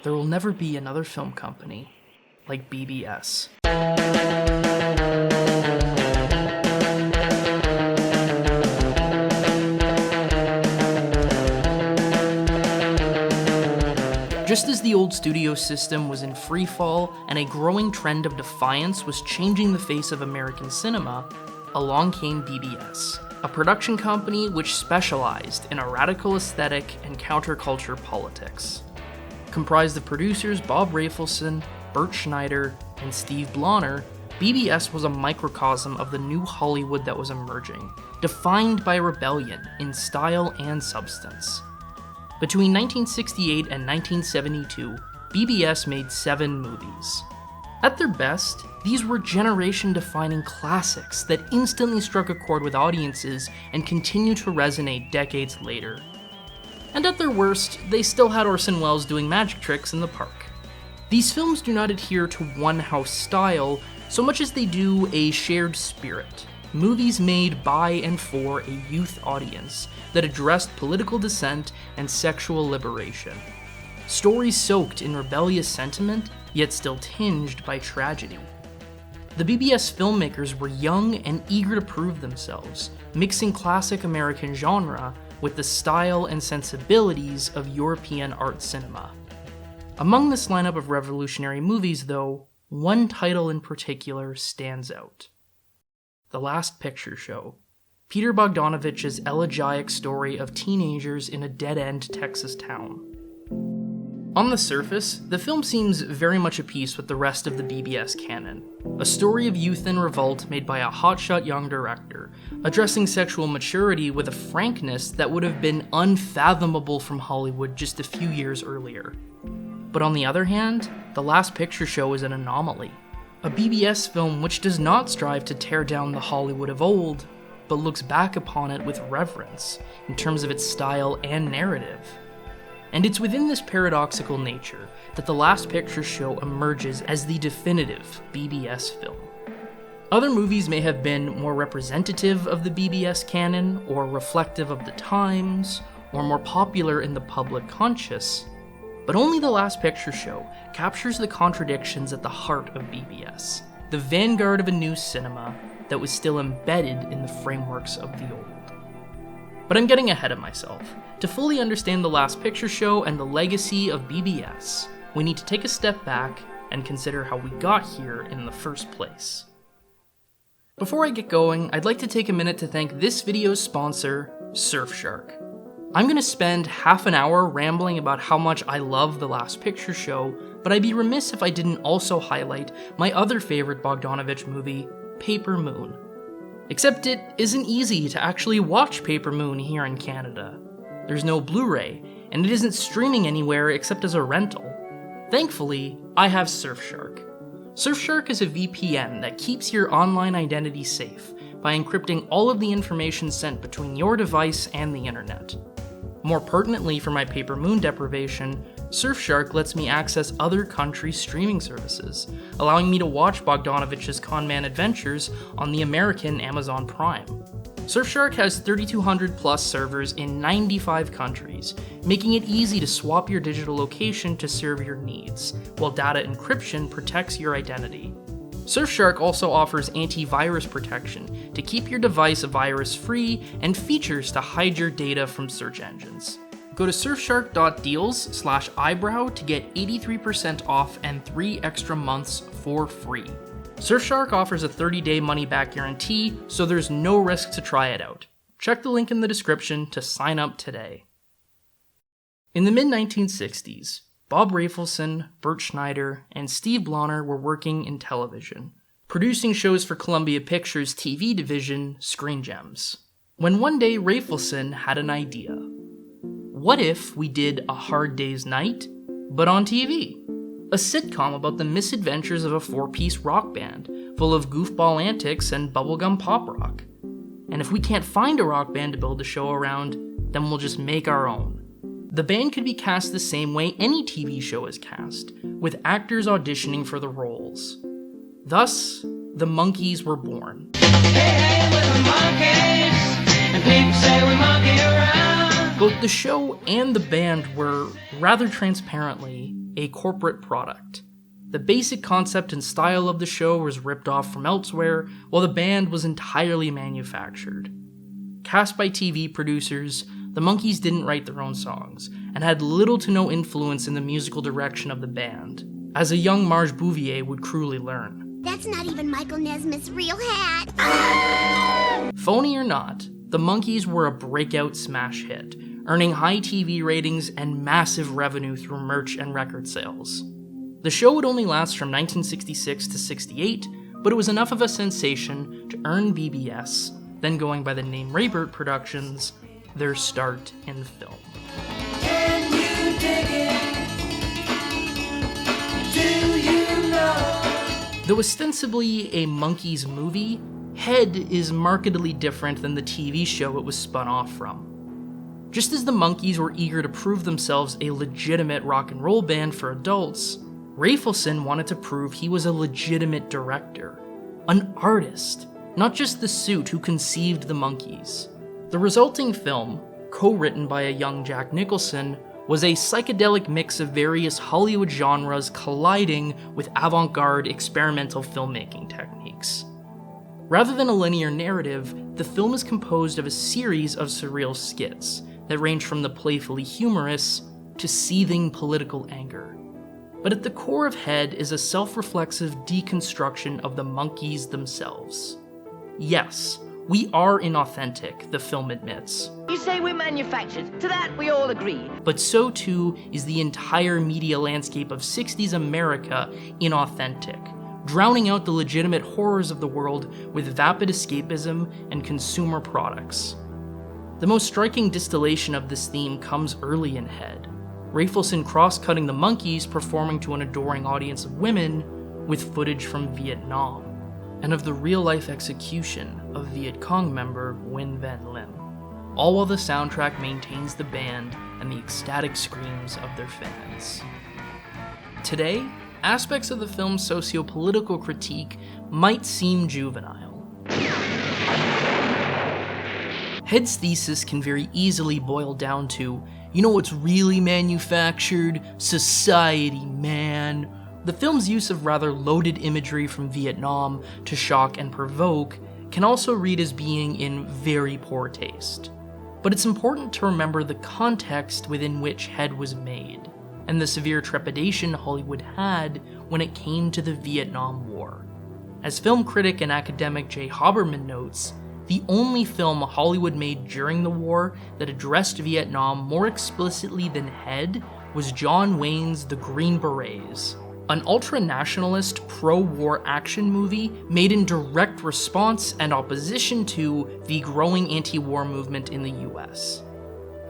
there will never be another film company like BBS. Just as the old studio system was in free fall and a growing trend of defiance was changing the face of American cinema, along came BBS, a production company which specialized in a radical aesthetic and counterculture politics. Comprised of producers Bob Rafelson, Bert Schneider, and Steve Blonner, BBS was a microcosm of the new Hollywood that was emerging, defined by rebellion in style and substance. Between 1968 and 1972, BBS made 7 movies. At their best, these were generation-defining classics that instantly struck a chord with audiences and continue to resonate decades later. And at their worst, they still had Orson Welles doing magic tricks in the park. These films do not adhere to one house style so much as they do a shared spirit. Movies made by and for a youth audience that addressed political dissent and sexual liberation. Stories soaked in rebellious sentiment, yet still tinged by tragedy. The BBS filmmakers were young and eager to prove themselves, mixing classic American genre with the style and sensibilities of European art cinema. Among this lineup of revolutionary movies, though, one title in particular stands out. The Last Picture Show, Peter Bogdanovich's elegiac story of teenagers in a dead-end Texas town. On the surface, the film seems very much a piece with the rest of the BBS canon, a story of youth and revolt made by a hotshot young director, addressing sexual maturity with a frankness that would have been unfathomable from Hollywood just a few years earlier. But on the other hand, The Last Picture Show is an anomaly. A BBS film which does not strive to tear down the Hollywood of old, but looks back upon it with reverence in terms of its style and narrative. And it's within this paradoxical nature that The Last Picture Show emerges as the definitive BBS film. Other movies may have been more representative of the BBS canon, or reflective of the times, or more popular in the public conscious, but only The Last Picture Show captures the contradictions at the heart of BBS, the vanguard of a new cinema that was still embedded in the frameworks of the old. But I'm getting ahead of myself. To fully understand The Last Picture Show and the legacy of BBS, we need to take a step back and consider how we got here in the first place. Before I get going, I'd like to take a minute to thank this video's sponsor, Surfshark. I'm going to spend half an hour rambling about how much I love The Last Picture Show, but I'd be remiss if I didn't also highlight my other favorite Bogdanovich movie, Paper Moon. Except it isn't easy to actually watch Paper Moon here in Canada. There's no Blu-ray, and it isn't streaming anywhere except as a rental. Thankfully, I have Surfshark. Surfshark is a VPN that keeps your online identity safe by encrypting all of the information sent between your device and the internet. More pertinently for my Paper Moon deprivation, Surfshark lets me access other countries' streaming services, allowing me to watch Bogdanovich's conman adventures on the American Amazon Prime. Surfshark has 3,200 plus servers in 95 countries, making it easy to swap your digital location to serve your needs, while data encryption protects your identity. Surfshark also offers antivirus protection to keep your device virus-free and features to hide your data from search engines. Go to surfshark.deals/eyebrow to get 83% off and 3 extra months for free. Surfshark offers a 30-day money-back guarantee, so there's no risk to try it out. Check the link in the description to sign up today. In the mid-1960s, Bob Rafelson, Bert Schneider, and Steve Blonner were working in television, producing shows for Columbia Pictures' TV division, Screen Gems. When one day Rafelson had an idea. What if we did A Hard Day's Night, but on TV? A sitcom about the misadventures of a 4-piece rock band, full of goofball antics and bubblegum pop rock. And if we can't find a rock band to build a show around, then we'll just make our own. The band could be cast the same way any TV show is cast, with actors auditioning for the roles. Thus, the Monkees were born. Hey, we're the Monkees, and people say we monkey around. Both the show and the band were, rather transparently, a corporate product. The basic concept and style of the show was ripped off from elsewhere, while the band was entirely manufactured. Cast by TV producers, the Monkees didn't write their own songs, and had little to no influence in the musical direction of the band, as a young Marge Bouvier would cruelly learn. That's not even Michael Nesmith's real hat! Phony or not, the Monkees were a breakout smash hit, earning high TV ratings and massive revenue through merch and record sales. The show would only last from 1966 to 68, but it was enough of a sensation to earn BBS, then going by the name Raybert Productions, their start in film. Can you dig it? Do you know? Though ostensibly a Monkees movie, Head is markedly different than the TV show it was spun off from. Just as the Monkees were eager to prove themselves a legitimate rock and roll band for adults, Rafelson wanted to prove he was a legitimate director, an artist, not just the suit who conceived the Monkees. The resulting film, co-written by a young Jack Nicholson, was a psychedelic mix of various Hollywood genres colliding with avant-garde experimental filmmaking techniques. Rather than a linear narrative, the film is composed of a series of surreal skits that range from the playfully humorous to seething political anger. But at the core of Head is a self-reflexive deconstruction of the Monkees themselves. Yes, we are inauthentic, the film admits. You say we're manufactured. To that, we all agree. But so too is the entire media landscape of 60s America inauthentic, drowning out the legitimate horrors of the world with vapid escapism and consumer products. The most striking distillation of this theme comes early in Head. Rafelson cross-cutting the Monkees performing to an adoring audience of women with footage from Vietnam, and of the real-life execution of Viet Cong member Nguyen Van Lim, all while the soundtrack maintains the band and the ecstatic screams of their fans. Today, aspects of the film's socio-political critique might seem juvenile. Head's thesis can very easily boil down to, you know what's really manufactured? Society, man. The film's use of rather loaded imagery from Vietnam to shock and provoke can also read as being in very poor taste. But it's important to remember the context within which Head was made, and the severe trepidation Hollywood had when it came to the Vietnam War. As film critic and academic Jay Haberman notes, the only film Hollywood made during the war that addressed Vietnam more explicitly than Head was John Wayne's The Green Berets, an ultra-nationalist, pro-war action movie made in direct response and opposition to the growing anti-war movement in the US.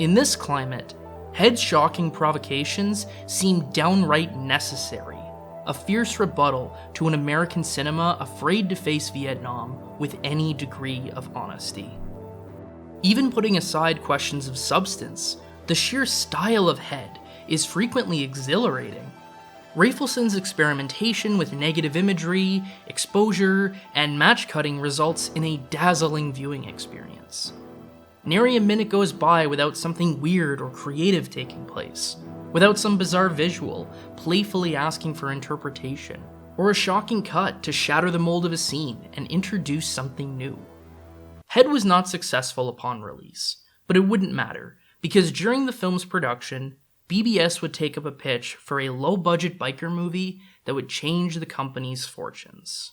In this climate, Head's shocking provocations seem downright necessary, a fierce rebuttal to an American cinema afraid to face Vietnam with any degree of honesty. Even putting aside questions of substance, the sheer style of Head is frequently exhilarating. Rafelson's experimentation with negative imagery, exposure, and match cutting results in a dazzling viewing experience. Nary a minute goes by without something weird or creative taking place, without some bizarre visual playfully asking for interpretation, or a shocking cut to shatter the mold of a scene and introduce something new. Head was not successful upon release, but it wouldn't matter, because during the film's production, BBS would take up a pitch for a low-budget biker movie that would change the company's fortunes.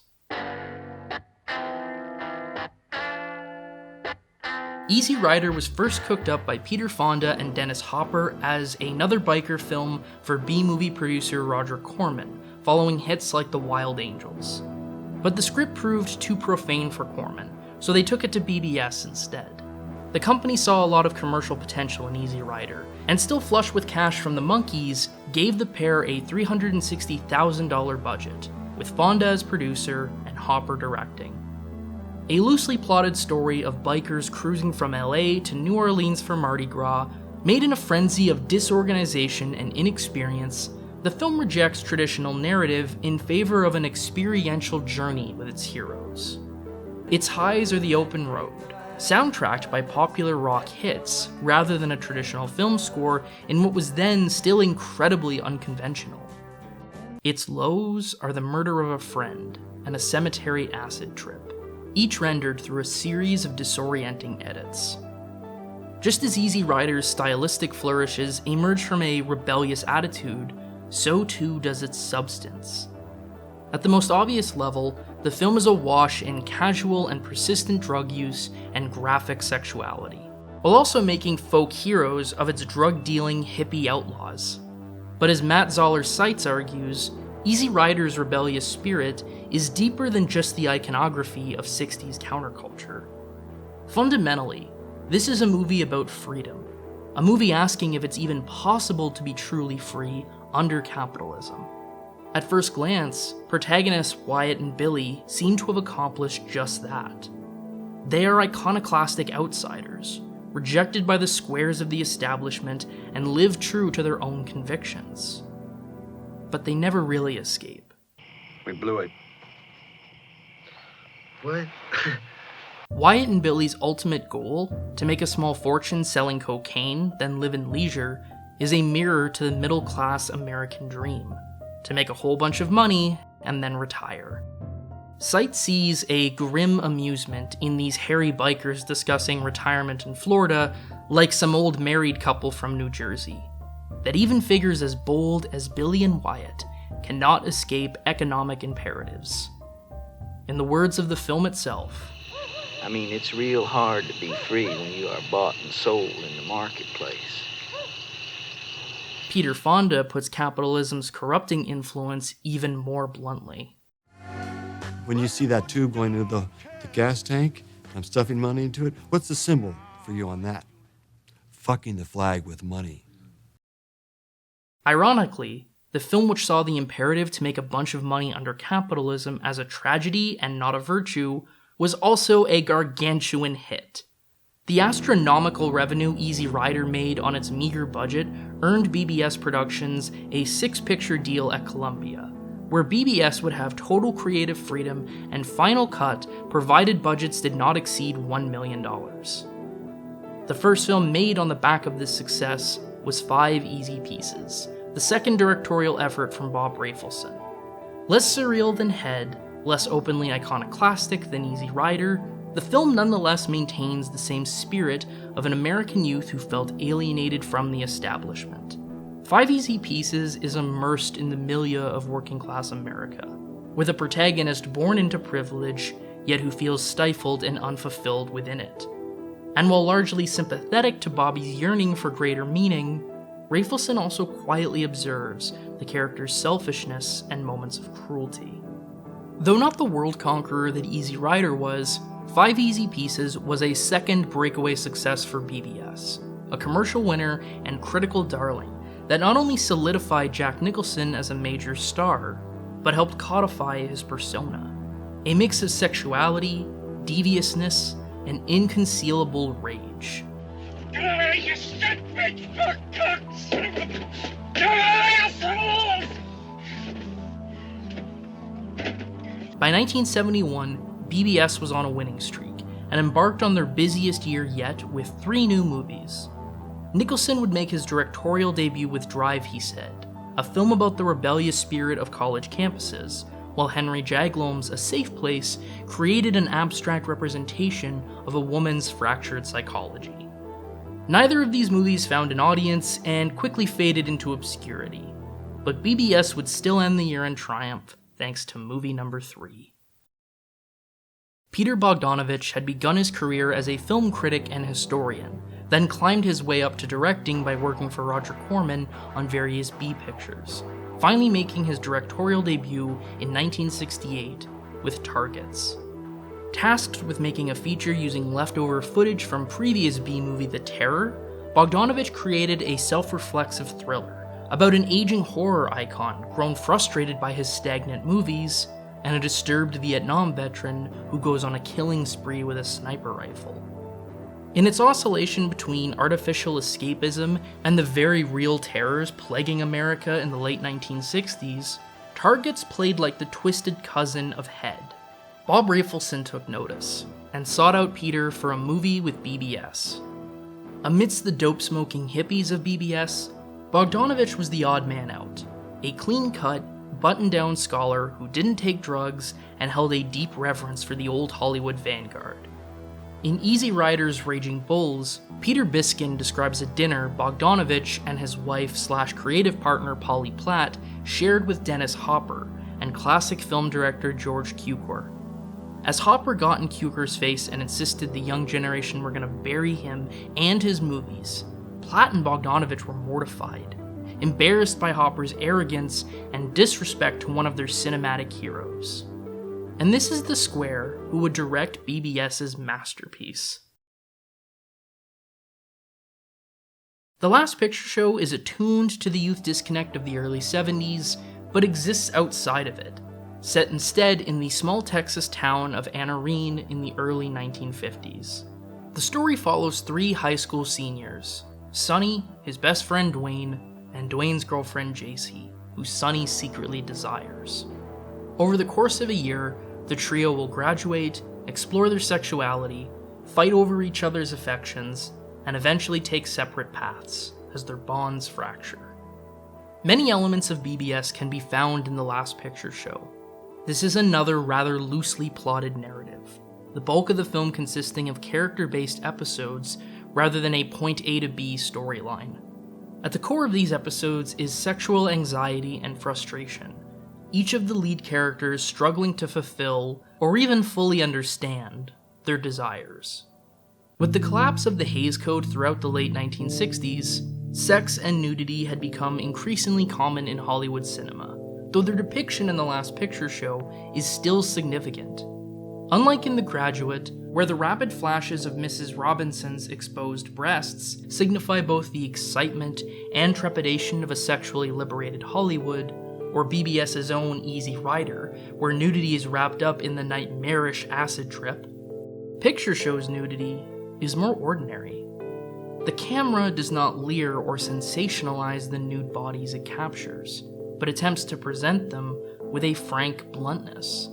Easy Rider was first cooked up by Peter Fonda and Dennis Hopper as another biker film for B-movie producer Roger Corman, following hits like The Wild Angels. But the script proved too profane for Corman, so they took it to BBS instead. The company saw a lot of commercial potential in Easy Rider, and still flush with cash from the Monkees, gave the pair a $360,000 budget, with Fonda as producer and Hopper directing. A loosely plotted story of bikers cruising from LA to New Orleans for Mardi Gras, made in a frenzy of disorganization and inexperience, the film rejects traditional narrative in favor of an experiential journey with its heroes. Its highs are the open road, soundtracked by popular rock hits rather than a traditional film score in what was then still incredibly unconventional. Its lows are the murder of a friend and a cemetery acid trip, each rendered through a series of disorienting edits. Just as Easy Rider's stylistic flourishes emerge from a rebellious attitude, so too does its substance. At the most obvious level, the film is awash in casual and persistent drug use and graphic sexuality, while also making folk heroes of its drug-dealing hippie outlaws. But as Matt Zoller Seitz argues, Easy Rider's rebellious spirit is deeper than just the iconography of 60s counterculture. Fundamentally, this is a movie about freedom, a movie asking if it's even possible to be truly free under capitalism. At first glance, protagonists Wyatt and Billy seem to have accomplished just that. They are iconoclastic outsiders, rejected by the squares of the establishment and live true to their own convictions. But they never really escape. We blew it. What? Wyatt and Billy's ultimate goal, to make a small fortune selling cocaine, then live in leisure, is a mirror to the middle-class American dream, to make a whole bunch of money and then retire. Seitz sees a grim amusement in these hairy bikers discussing retirement in Florida like some old married couple from New Jersey, that even figures as bold as Billy and Wyatt cannot escape economic imperatives. In the words of the film itself, I mean, it's real hard to be free when you are bought and sold in the marketplace. Peter Fonda puts capitalism's corrupting influence even more bluntly. When you see that tube going into the gas tank, I'm stuffing money into it, what's the symbol for you on that? Fucking the flag with money. Ironically, the film which saw the imperative to make a bunch of money under capitalism as a tragedy and not a virtue was also a gargantuan hit. The astronomical revenue Easy Rider made on its meager budget earned BBS Productions a 6-picture deal at Columbia, where BBS would have total creative freedom and final cut provided budgets did not exceed $1 million. The first film made on the back of this success was 5 Easy Pieces, the second directorial effort from Bob Rafelson. Less surreal than Head, less openly iconoclastic than Easy Rider, the film nonetheless maintains the same spirit of an American youth who felt alienated from the establishment. 5 Easy Pieces is immersed in the milieu of working-class America, with a protagonist born into privilege, yet who feels stifled and unfulfilled within it. And while largely sympathetic to Bobby's yearning for greater meaning, Rafelson also quietly observes the character's selfishness and moments of cruelty. Though not the world conqueror that Easy Rider was, 5 Easy Pieces was a second breakaway success for BBS, a commercial winner and critical darling that not only solidified Jack Nicholson as a major star, but helped codify his persona, a mix of sexuality, deviousness, and inconcealable rage. You stupid fuck son of a... assholes! By 1971, BBS was on a winning streak and embarked on their busiest year yet with 3 new movies. Nicholson would make his directorial debut with Drive, He Said, a film about the rebellious spirit of college campuses, while Henry Jaglome's A Safe Place created an abstract representation of a woman's fractured psychology. Neither of these movies found an audience and quickly faded into obscurity, but BBS would still end the year in triumph thanks to movie number 3. Peter Bogdanovich had begun his career as a film critic and historian, then climbed his way up to directing by working for Roger Corman on various B pictures, finally making his directorial debut in 1968 with Targets. Tasked with making a feature using leftover footage from previous B movie The Terror, Bogdanovich created a self-reflexive thriller about an aging horror icon grown frustrated by his stagnant movies, and a disturbed Vietnam veteran who goes on a killing spree with a sniper rifle. In its oscillation between artificial escapism and the very real terrors plaguing America in the late 1960s, Targets played like the twisted cousin of Head. Bob Rafelson took notice, and sought out Peter for a movie with BBS. Amidst the dope-smoking hippies of BBS, Bogdanovich was the odd man out, a clean-cut, button-down scholar who didn't take drugs and held a deep reverence for the old Hollywood vanguard. In Easy Rider's Raging Bulls, Peter Biskin describes a dinner Bogdanovich and his wife/creative partner Polly Platt shared with Dennis Hopper and classic film director George Cukor. As Hopper got in Cukor's face and insisted the young generation were going to bury him and his movies, Platt and Bogdanovich were mortified, embarrassed by Hopper's arrogance and disrespect to one of their cinematic heroes. And this is the square who would direct BBS's masterpiece. The Last Picture Show is attuned to the youth disconnect of the early 70s, but exists outside of it, set instead in the small Texas town of Anarene in the early 1950s. The story follows 3 high school seniors, Sonny, his best friend Dwayne, and Dwayne's girlfriend JC, who Sonny secretly desires. Over the course of a year, the trio will graduate, explore their sexuality, fight over each other's affections, and eventually take separate paths as their bonds fracture. Many elements of BBS can be found in The Last Picture Show. This is another rather loosely plotted narrative, the bulk of the film consisting of character-based episodes rather than a point A to B storyline. At the core of these episodes is sexual anxiety and frustration, each of the lead characters struggling to fulfill, or even fully understand, their desires. With the collapse of the Hays Code throughout the late 1960s, sex and nudity had become increasingly common in Hollywood cinema, though their depiction in The Last Picture Show is still significant. Unlike in The Graduate, where the rapid flashes of Mrs. Robinson's exposed breasts signify both the excitement and trepidation of a sexually liberated Hollywood, or BBS's own Easy Rider, where nudity is wrapped up in the nightmarish acid trip, Picture Show's nudity is more ordinary. The camera does not leer or sensationalize the nude bodies it captures, but attempts to present them with a frank bluntness.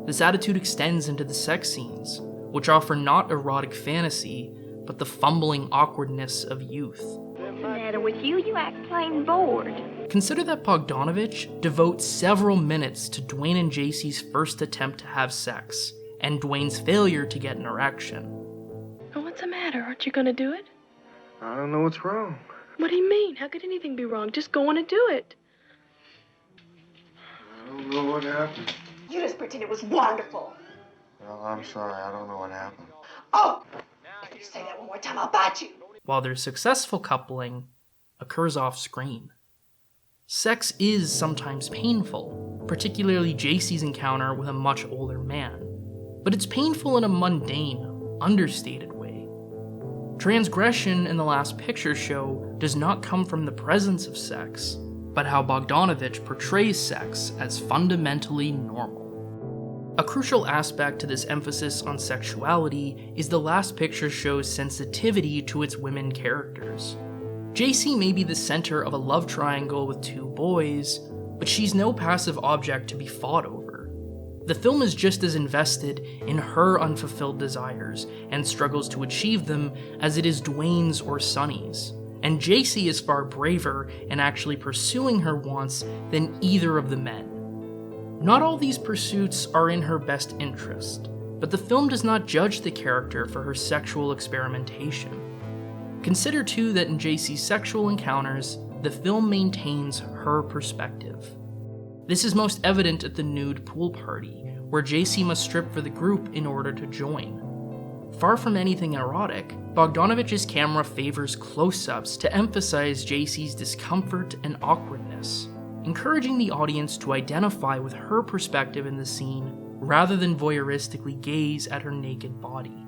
This attitude extends into the sex scenes, which offer not erotic fantasy, but the fumbling awkwardness of youth. What's the matter with you? You act plain bored. Consider that Bogdanovich devotes several minutes to Dwayne and JC's first attempt to have sex, and Dwayne's failure to get an erection. What's the matter? Aren't you gonna do it? I don't know what's wrong. What do you mean? How could anything be wrong? Just go on and do it. I don't know what happened. You just pretend it was wonderful. Well, I'm sorry. I don't know what happened. Oh! If you say that one more time, I'll bite you. While their successful coupling occurs off screen. Sex is sometimes painful, particularly JC's encounter with a much older man, but it's painful in a mundane, understated way. Transgression in The Last Picture Show does not come from the presence of sex, but how Bogdanovich portrays sex as fundamentally normal. A crucial aspect to this emphasis on sexuality is The Last Picture Show's sensitivity to its women characters. JC may be the center of a love triangle with 2 boys, but she's no passive object to be fought over. The film is just as invested in her unfulfilled desires and struggles to achieve them as it is Dwayne's or Sonny's, and JC is far braver in actually pursuing her wants than either of the men. Not all these pursuits are in her best interest, but the film does not judge the character for her sexual experimentation. Consider too that in JC's sexual encounters, the film maintains her perspective. This is most evident at the nude pool party, where JC must strip for the group in order to join. Far from anything erotic, Bogdanovich's camera favors close-ups to emphasize JC's discomfort and awkwardness, encouraging the audience to identify with her perspective in the scene rather than voyeuristically gaze at her naked body.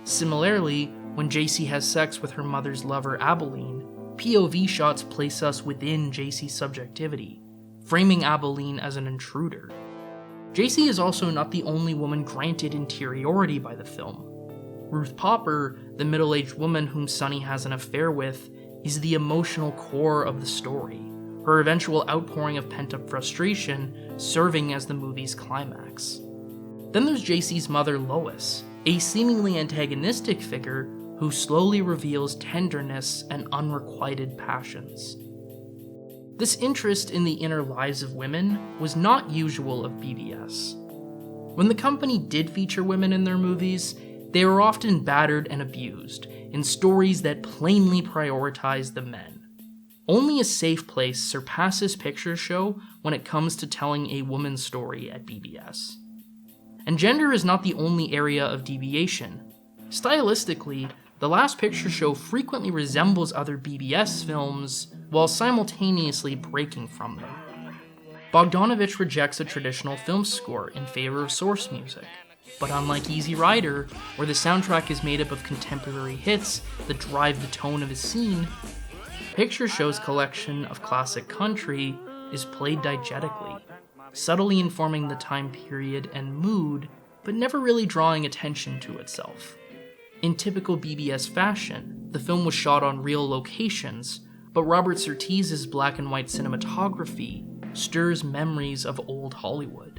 Similarly, when JC has sex with her mother's lover Abilene, POV shots place us within JC's subjectivity, framing Abilene as an intruder. JC is also not the only woman granted interiority by the film. Ruth Popper, the middle-aged woman whom Sonny has an affair with, is the emotional core of the story, her eventual outpouring of pent-up frustration serving as the movie's climax. Then there's JC's mother, Lois, a seemingly antagonistic figure who slowly reveals tenderness and unrequited passions. This interest in the inner lives of women was not usual of BBS. When the company did feature women in their movies, they were often battered and abused in stories that plainly prioritized the men. Only a safe place surpasses Picture Show when it comes to telling a woman's story at BBS. And gender is not the only area of deviation. Stylistically, The Last Picture Show frequently resembles other BBS films while simultaneously breaking from them. Bogdanovich rejects a traditional film score in favor of source music, but unlike Easy Rider, where the soundtrack is made up of contemporary hits that drive the tone of a scene, Picture Show's collection of classic country is played diegetically, subtly informing the time period and mood, but never really drawing attention to itself. In typical BBS fashion, the film was shot on real locations, but Robert Surtees's black and white cinematography stirs memories of old Hollywood.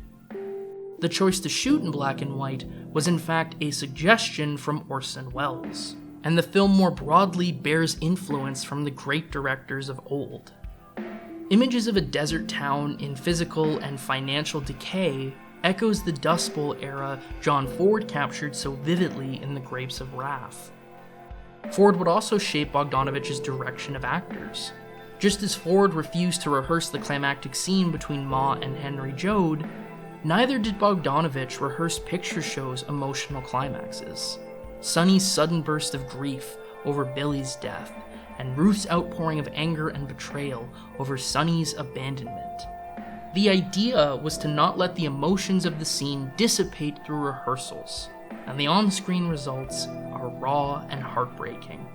The choice to shoot in black and white was in fact a suggestion from Orson Welles, and the film more broadly bears influence from the great directors of old. Images of a desert town in physical and financial decay echoes the Dust Bowl era John Ford captured so vividly in The Grapes of Wrath. Ford would also shape Bogdanovich's direction of actors. Just as Ford refused to rehearse the climactic scene between Ma and Henry Jode, neither did Bogdanovich rehearse Picture Show's emotional climaxes. Sonny's sudden burst of grief over Billy's death, and Ruth's outpouring of anger and betrayal over Sonny's abandonment. The idea was to not let the emotions of the scene dissipate through rehearsals, and the on-screen results are raw and heartbreaking.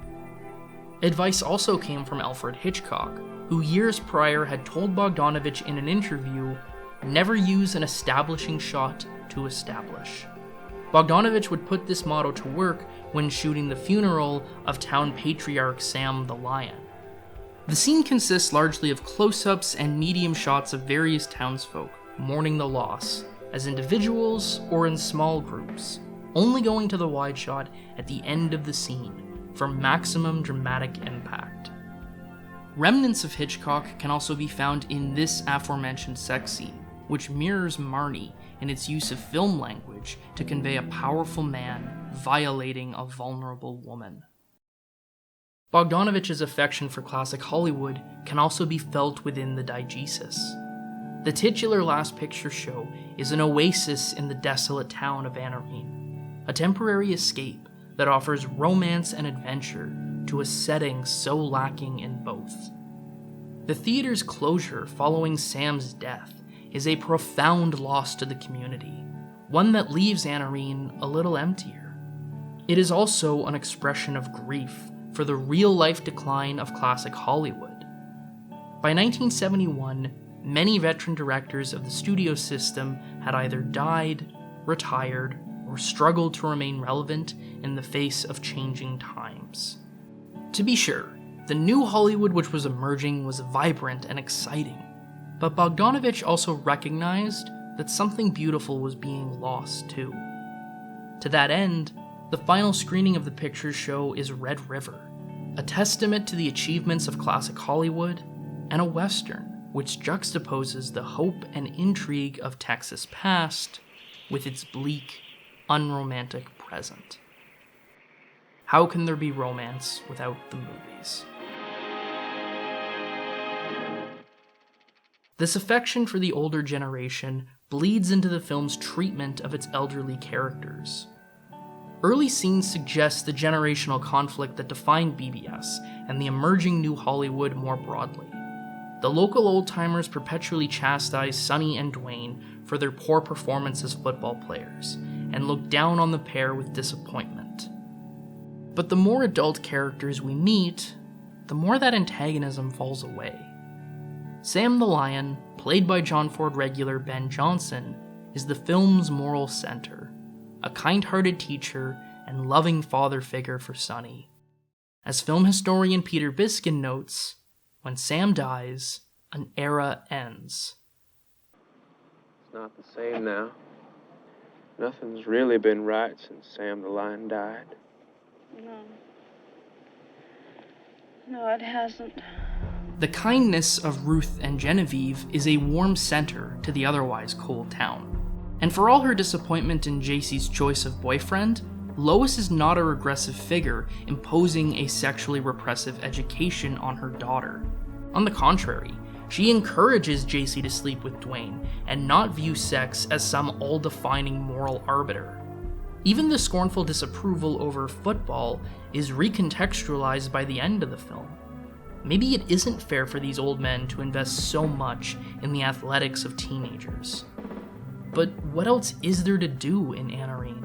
Advice also came from Alfred Hitchcock, who years prior had told Bogdanovich in an interview, "Never use an establishing shot to establish." Bogdanovich would put this motto to work when shooting the funeral of town patriarch Sam the Lion. The scene consists largely of close-ups and medium shots of various townsfolk mourning the loss, as individuals or in small groups, only going to the wide shot at the end of the scene for maximum dramatic impact. Remnants of Hitchcock can also be found in this aforementioned sex scene, which mirrors Marnie in its use of film language to convey a powerful man violating a vulnerable woman. Bogdanovich's affection for classic Hollywood can also be felt within the diegesis. The titular Last Picture Show is an oasis in the desolate town of Anarene, a temporary escape that offers romance and adventure to a setting so lacking in both. The theater's closure following Sam's death is a profound loss to the community, one that leaves Anarene a little emptier. It is also an expression of grief for the real-life decline of classic Hollywood. By 1971, many veteran directors of the studio system had either died, retired, or struggled to remain relevant in the face of changing times. To be sure, the new Hollywood which was emerging was vibrant and exciting, but Bogdanovich also recognized that something beautiful was being lost too. To that end, the final screening of the Picture Show is Red River, a testament to the achievements of classic Hollywood, and a Western which juxtaposes the hope and intrigue of Texas past with its bleak, unromantic present. How can there be romance without the movies? This affection for the older generation bleeds into the film's treatment of its elderly characters. Early scenes suggest the generational conflict that defined BBS and the emerging new Hollywood more broadly. The local old-timers perpetually chastise Sonny and Dwayne for their poor performance as football players, and look down on the pair with disappointment. But the more adult characters we meet, the more that antagonism falls away. Sam the Lion, played by John Ford regular Ben Johnson, is the film's moral center, a kind-hearted teacher and loving father figure for Sonny. As film historian Peter Biskin notes, when Sam dies, an era ends. It's not the same now. Nothing's really been right since Sam the Lion died. No, it hasn't. The kindness of Ruth and Genevieve is a warm center to the otherwise cold town. And for all her disappointment in JC's choice of boyfriend, Lois is not a regressive figure imposing a sexually repressive education on her daughter. On the contrary, she encourages JC to sleep with Dwayne and not view sex as some all-defining moral arbiter. Even the scornful disapproval over football is recontextualized by the end of the film. Maybe it isn't fair for these old men to invest so much in the athletics of teenagers. But what else is there to do in Anne Arene?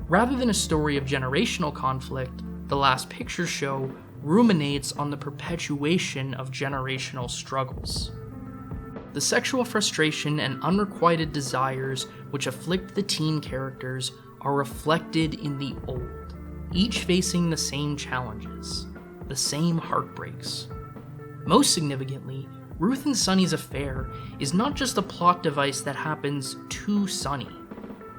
Rather than a story of generational conflict, The Last Picture Show ruminates on the perpetuation of generational struggles. The sexual frustration and unrequited desires which afflict the teen characters are reflected in the old, each facing the same challenges, the same heartbreaks. Most significantly, Ruth and Sonny's affair is not just a plot device that happens to Sonny.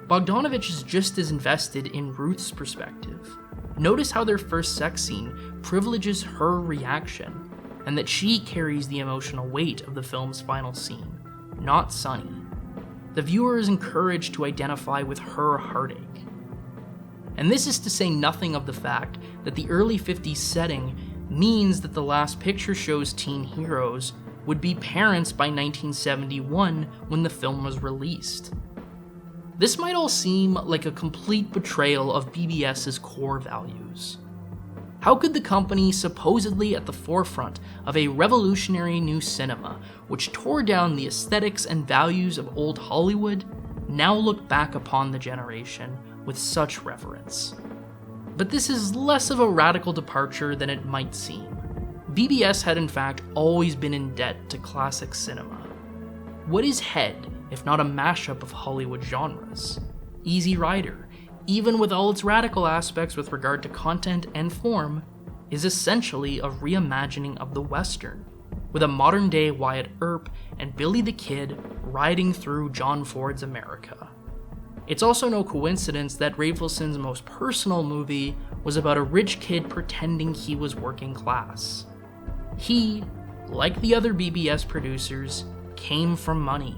Bogdanovich is just as invested in Ruth's perspective. Notice how their first sex scene privileges her reaction, and that she carries the emotional weight of the film's final scene, not Sonny. The viewer is encouraged to identify with her heartache. And this is to say nothing of the fact that the early 50s setting means that The Last Picture Show's teen heroes would be parents by 1971 when the film was released. This might all seem like a complete betrayal of BBS's core values. How could the company, supposedly at the forefront of a revolutionary new cinema, which tore down the aesthetics and values of old Hollywood, now look back upon the generation with such reverence? But this is less of a radical departure than it might seem. BBS had in fact always been in debt to classic cinema. What is Head if not a mashup of Hollywood genres? Easy Rider, even with all its radical aspects with regard to content and form, is essentially a reimagining of the Western, with a modern-day Wyatt Earp and Billy the Kid riding through John Ford's America. It's also no coincidence that Rafelson's most personal movie was about a rich kid pretending he was working class. He, like the other BBS producers, came from money,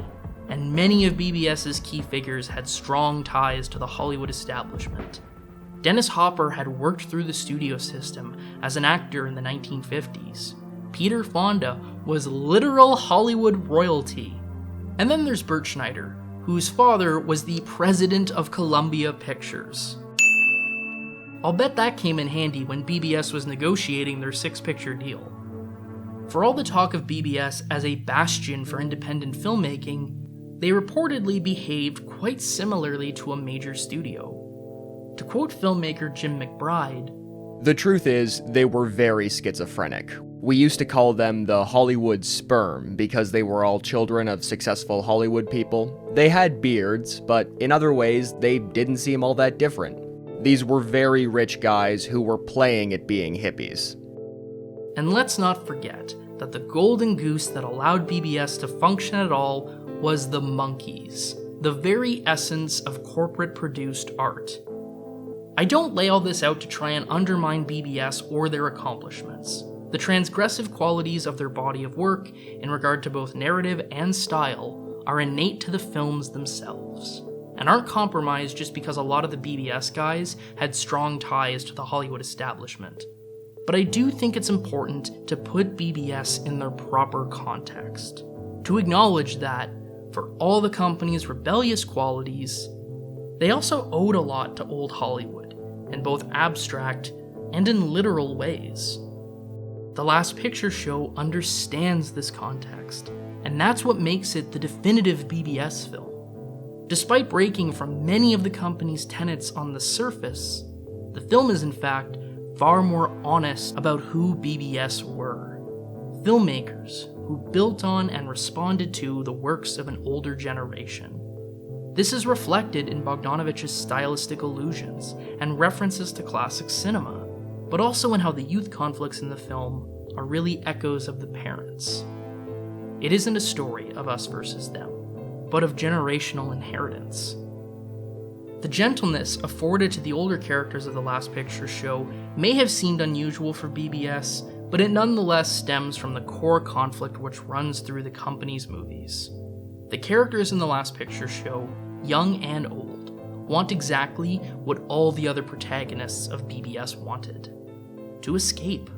and many of BBS's key figures had strong ties to the Hollywood establishment. Dennis Hopper had worked through the studio system as an actor in the 1950s. Peter Fonda was literal Hollywood royalty. And then there's Bert Schneider, whose father was the president of Columbia Pictures. I'll bet that came in handy when BBS was negotiating their 6-picture deal. For all the talk of BBS as a bastion for independent filmmaking, they reportedly behaved quite similarly to a major studio. To quote filmmaker Jim McBride, "The truth is, they were very schizophrenic. We used to call them the Hollywood sperm because they were all children of successful Hollywood people. They had beards, but in other ways, they didn't seem all that different. These were very rich guys who were playing at being hippies." And let's not forget that the golden goose that allowed BBS to function at all was the Monkees, the very essence of corporate-produced art. I don't lay all this out to try and undermine BBS or their accomplishments. The transgressive qualities of their body of work, in regard to both narrative and style, are innate to the films themselves, and aren't compromised just because a lot of the BBS guys had strong ties to the Hollywood establishment. But I do think it's important to put BBS in their proper context, to acknowledge that, for all the company's rebellious qualities, they also owed a lot to old Hollywood, in both abstract and in literal ways. The Last Picture Show understands this context, and that's what makes it the definitive BBS film. Despite breaking from many of the company's tenets on the surface, the film is in fact far more honest about who BBS were. Filmmakers who built on and responded to the works of an older generation. This is reflected in Bogdanovich's stylistic allusions and references to classic cinema, but also in how the youth conflicts in the film are really echoes of the parents. It isn't a story of us versus them, but of generational inheritance. The gentleness afforded to the older characters of the Last Picture Show may have seemed unusual for BBS, but it nonetheless stems from the core conflict which runs through the company's movies. The characters in the Last Picture Show, young and old, want exactly what all the other protagonists of BBS wanted: to escape.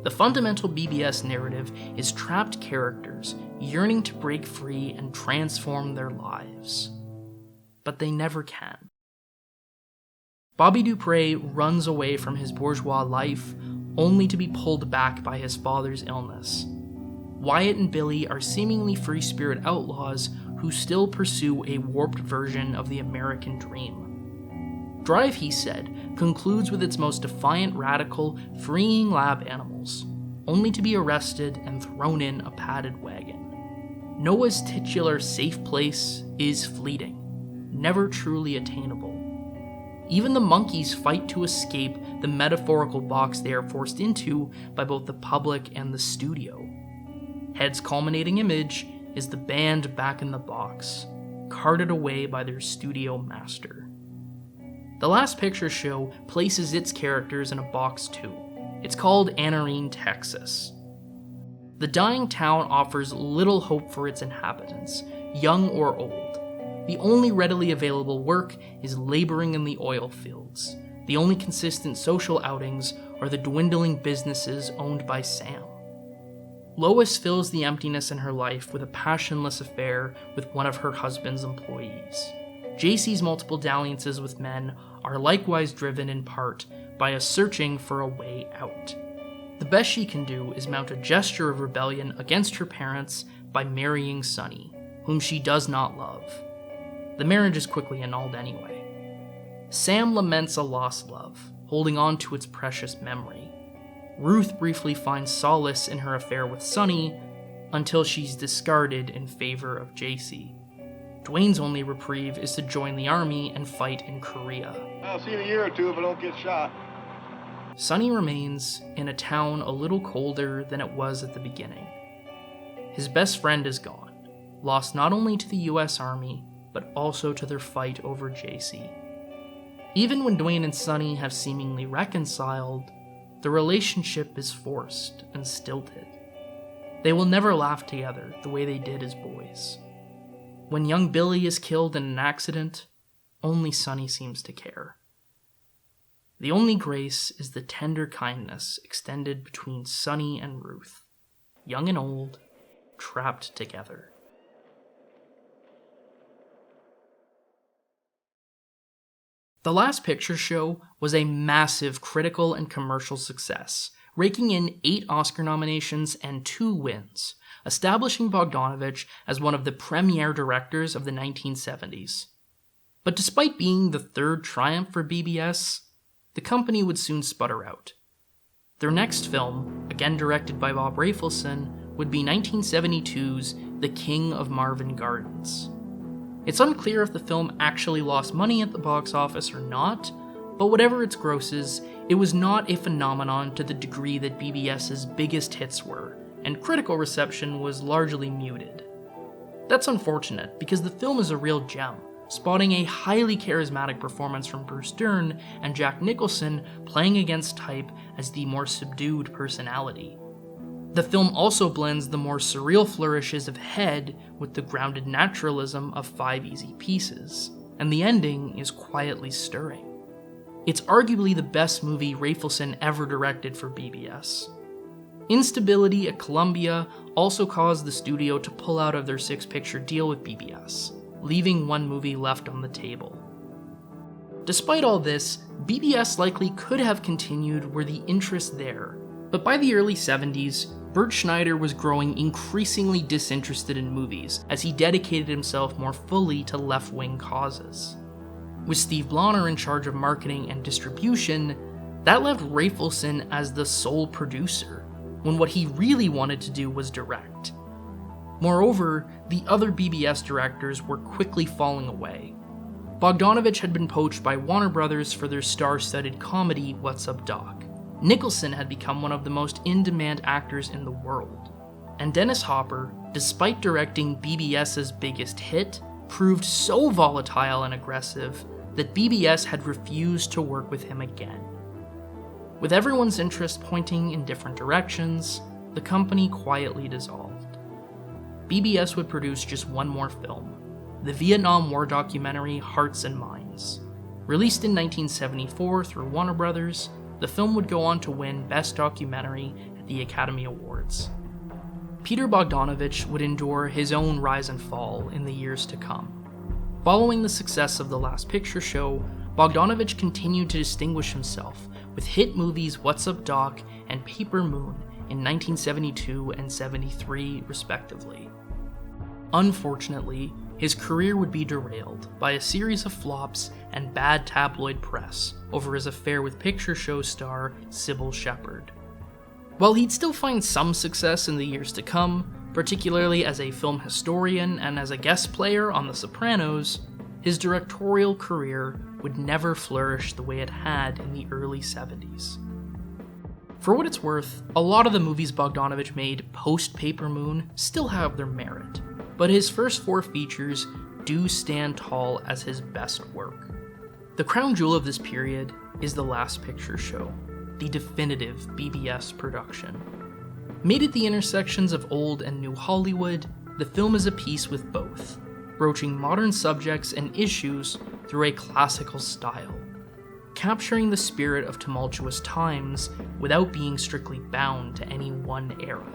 The fundamental BBS narrative is trapped characters yearning to break free and transform their lives. But they never can. Bobby Dupre runs away from his bourgeois life only to be pulled back by his father's illness. Wyatt and Billy are seemingly free-spirit outlaws who still pursue a warped version of the American dream. Drive, he said, concludes with its most defiant, radical, freeing lab animals, only to be arrested and thrown in a padded wagon. Noah's titular safe place is fleeting, never truly attainable. Even the Monkees fight to escape the metaphorical box they are forced into by both the public and the studio. Head's culminating image is the band back in the box, carted away by their studio master. The Last Picture Show places its characters in a box too. It's called Anarene, Texas. The dying town offers little hope for its inhabitants, young or old. The only readily available work is laboring in the oil fields. The only consistent social outings are the dwindling businesses owned by Sam. Lois fills the emptiness in her life with a passionless affair with one of her husband's employees. JC's multiple dalliances with men are likewise driven in part by a searching for a way out. The best she can do is mount a gesture of rebellion against her parents by marrying Sonny, whom she does not love. The marriage is quickly annulled anyway. Sam laments a lost love, holding on to its precious memory. Ruth briefly finds solace in her affair with Sonny until she's discarded in favor of JC. Dwayne's only reprieve is to join the army and fight in Korea. I'll see you in a year or two if I don't get shot. Sonny remains in a town a little colder than it was at the beginning. His best friend is gone, lost not only to the US Army, but also to their fight over JC. Even when Dwayne and Sonny have seemingly reconciled, the relationship is forced and stilted. They will never laugh together the way they did as boys. When young Billy is killed in an accident, only Sonny seems to care. The only grace is the tender kindness extended between Sonny and Ruth, young and old, trapped together. The Last Picture Show was a massive critical and commercial success, raking in 8 Oscar nominations and 2 wins, establishing Bogdanovich as one of the premier directors of the 1970s. But despite being the third triumph for BBS, the company would soon sputter out. Their next film, again directed by Bob Rafelson, would be 1972's The King of Marvin Gardens. It's unclear if the film actually lost money at the box office or not, but whatever its grosses, it was not a phenomenon to the degree that BBS's biggest hits were, and critical reception was largely muted. That's unfortunate, because the film is a real gem, spotting a highly charismatic performance from Bruce Dern and Jack Nicholson playing against type as the more subdued personality. The film also blends the more surreal flourishes of Head with the grounded naturalism of 5 Easy Pieces, and the ending is quietly stirring. It's arguably the best movie Rafelson ever directed for BBS. Instability at Columbia also caused the studio to pull out of their 6-picture deal with BBS, leaving one movie left on the table. Despite all this, BBS likely could have continued were the interest there, but by the early 70s, Bert Schneider was growing increasingly disinterested in movies as he dedicated himself more fully to left-wing causes. With Steve Blonner in charge of marketing and distribution, that left Rafelson as the sole producer, when what he really wanted to do was direct. Moreover, the other BBS directors were quickly falling away. Bogdanovich had been poached by Warner Brothers for their star-studded comedy What's Up Doc. Nicholson had become one of the most in-demand actors in the world. And Dennis Hopper, despite directing BBS's biggest hit, proved so volatile and aggressive that BBS had refused to work with him again. With everyone's interest pointing in different directions, the company quietly dissolved. BBS would produce just one more film, the Vietnam War documentary Hearts and Minds. Released in 1974 through Warner Brothers, the film would go on to win Best Documentary at the Academy Awards. Peter Bogdanovich would endure his own rise and fall in the years to come. Following the success of The Last Picture Show, Bogdanovich continued to distinguish himself with hit movies What's Up Doc and Paper Moon in 1972 and 73, respectively. Unfortunately, his career would be derailed by a series of flops and bad tabloid press over his affair with picture show star Sybil Shepherd. While he'd still find some success in the years to come, particularly as a film historian and as a guest player on The Sopranos, his directorial career would never flourish the way it had in the early 70s. For what it's worth, a lot of the movies Bogdanovich made post-Paper Moon still have their merit, but his first 4 features do stand tall as his best work. The crown jewel of this period is The Last Picture Show, the definitive BBS production. Made at the intersections of old and new Hollywood, the film is a piece with both, broaching modern subjects and issues through a classical style, capturing the spirit of tumultuous times without being strictly bound to any one era.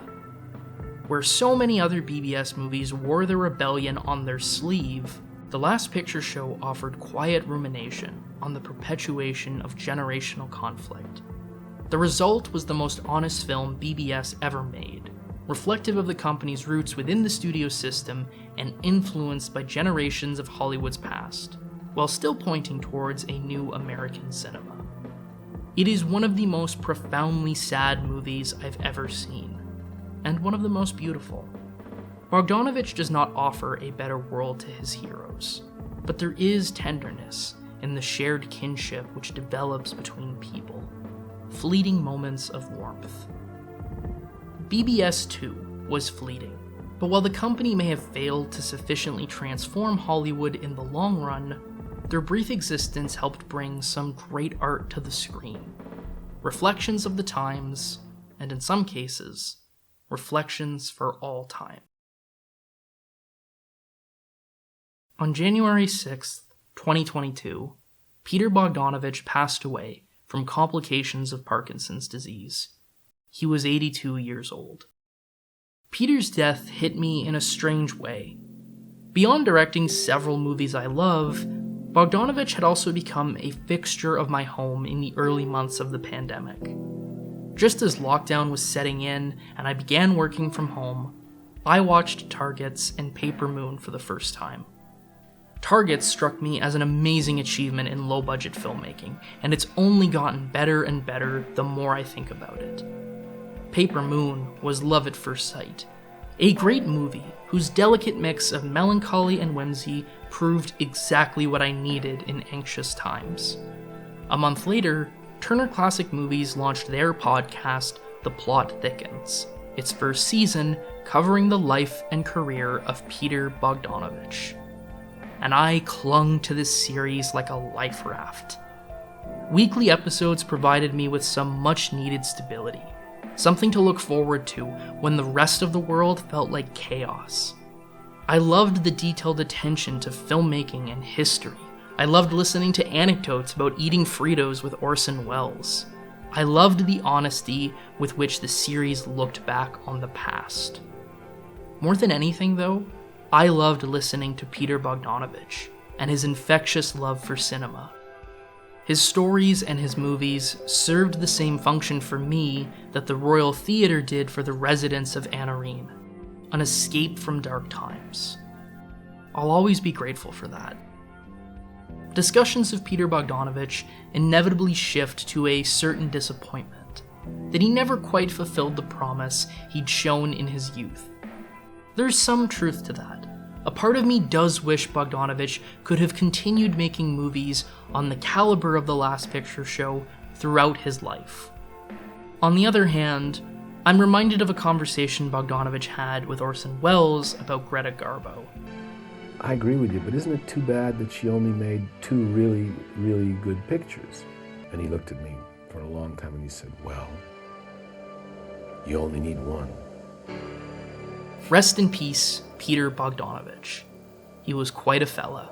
Where so many other BBS movies wore their rebellion on their sleeve, The Last Picture Show offered quiet rumination on the perpetuation of generational conflict. The result was the most honest film BBS ever made, reflective of the company's roots within the studio system and influenced by generations of Hollywood's past, while still pointing towards a new American cinema. It is one of the most profoundly sad movies I've ever seen, and one of the most beautiful. Bogdanovich does not offer a better world to his heroes, but there is tenderness in the shared kinship which develops between people, fleeting moments of warmth. BBS 2 was fleeting, but while the company may have failed to sufficiently transform Hollywood in the long run, their brief existence helped bring some great art to the screen, reflections of the times, and in some cases, reflections for all time. On January 6, 2022, Peter Bogdanovich passed away from complications of Parkinson's disease. He was 82 years old. Peter's death hit me in a strange way. Beyond directing several movies I love, Bogdanovich had also become a fixture of my home in the early months of the pandemic. Just as lockdown was setting in and I began working from home, I watched Targets and Paper Moon for the first time. Targets struck me as an amazing achievement in low-budget filmmaking, and it's only gotten better and better the more I think about it. Paper Moon was love at first sight, a great movie whose delicate mix of melancholy and whimsy proved exactly what I needed in anxious times. A month later, Turner Classic Movies launched their podcast, The Plot Thickens, its first season covering the life and career of Peter Bogdanovich. And I clung to this series like a life raft. Weekly episodes provided me with some much-needed stability, something to look forward to when the rest of the world felt like chaos. I loved the detailed attention to filmmaking and history. I loved listening to anecdotes about eating Fritos with Orson Welles. I loved the honesty with which the series looked back on the past. More than anything, though, I loved listening to Peter Bogdanovich and his infectious love for cinema. His stories and his movies served the same function for me that the Royal Theatre did for the residents of Anarene, an escape from dark times. I'll always be grateful for that. Discussions of Peter Bogdanovich inevitably shift to a certain disappointment, that he never quite fulfilled the promise he'd shown in his youth. There's some truth to that. A part of me does wish Bogdanovich could have continued making movies on the caliber of The Last Picture Show throughout his life. On the other hand, I'm reminded of a conversation Bogdanovich had with Orson Welles about Greta Garbo. I agree with you, but isn't it too bad that she only made 2 really, really good pictures? And he looked at me for a long time and he said, well, you only need 1. Rest in peace, Peter Bogdanovich. He was quite a fella.